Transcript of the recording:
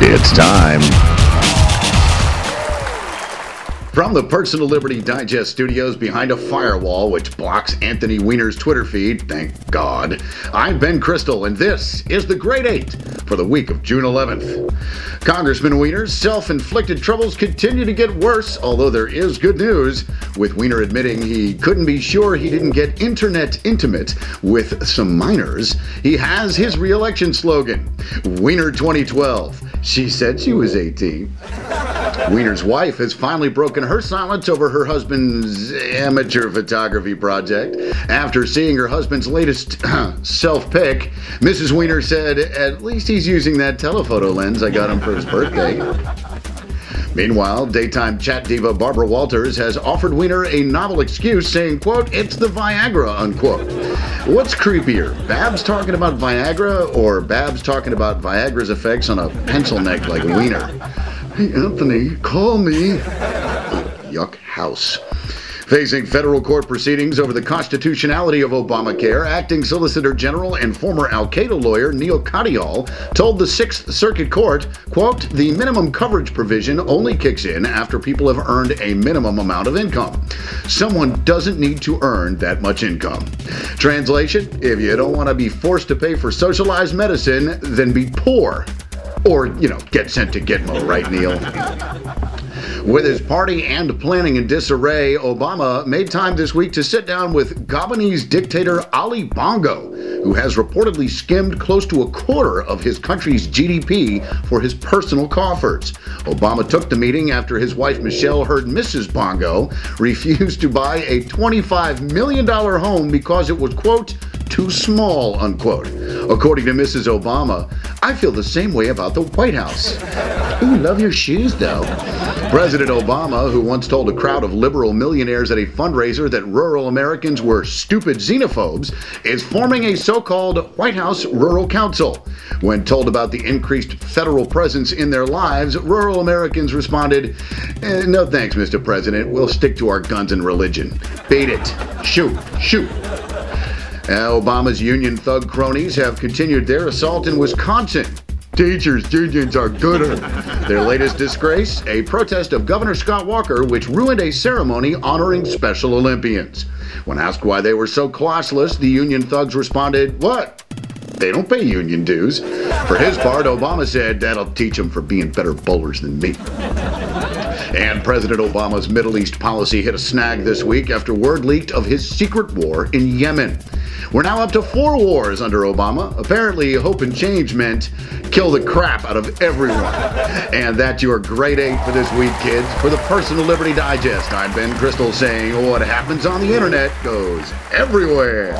It's time. From the Personal Liberty Digest studios behind a firewall which blocks Anthony Weiner's Twitter feed, thank God, I'm Ben Crystal, and this is the Grade 8 for the week of June 11th. Congressman Weiner's self-inflicted troubles continue to get worse, although there is good news, with Weiner admitting he couldn't be sure he didn't get internet intimate with some minors. He has his re-election slogan, Weiner 2012. She said she was 18. Weiner's wife has finally broken her silence over her husband's amateur photography project. After seeing her husband's latest self-pic, Mrs. Weiner said, "At least he's using that telephoto lens I got him for his birthday." Meanwhile, daytime chat diva Barbara Walters has offered Weiner a novel excuse, saying, quote, "It's the Viagra," unquote. What's creepier, Babs talking about Viagra or Babs talking about Viagra's effects on a pencil neck like Weiner? Hey, Anthony, call me. Yuck house. Facing federal court proceedings over the constitutionality of Obamacare, acting Solicitor General and former Al-Qaeda lawyer Neil Katyal told the Sixth Circuit Court, quote, "The minimum coverage provision only kicks in after people have earned a minimum amount of income. Someone doesn't need to earn that much income." Translation, if you don't want to be forced to pay for socialized medicine, then be poor. Or, get sent to Gitmo, right, Neil? With his party and planning in disarray, Obama made time this week to sit down with Gabonese dictator Ali Bongo, who has reportedly skimmed close to a quarter of his country's GDP for his personal coffers. Obama took the meeting after his wife Michelle heard Mrs. Bongo refused to buy a $25 million home because it was, quote, too small, unquote. According to Mrs. Obama, "I feel the same way about the White House." Ooh, love your shoes, though. President Obama, who once told a crowd of liberal millionaires at a fundraiser that rural Americans were stupid xenophobes, is forming a so-called White House Rural Council. When told about the increased federal presence in their lives, rural Americans responded, "No thanks, Mr. President. We'll stick to our guns and religion. Beat it. Shoot. Shoot." Obama's union thug cronies have continued their assault in Wisconsin. Teachers' unions are gooder. Their latest disgrace, a protest of Governor Scott Walker, which ruined a ceremony honoring Special Olympians. When asked why they were so classless, the union thugs responded, "What? They don't pay union dues." For his part, Obama said, "That'll teach them for being better bowlers than me." And President Obama's Middle East policy hit a snag this week after word leaked of his secret war in Yemen. We're now up to 4 wars under Obama. Apparently, hope and change meant kill the crap out of everyone. And that's your Grade 8 for this week, kids. For the Personal Liberty Digest, I'm Ben Crystal saying what happens on the internet goes everywhere.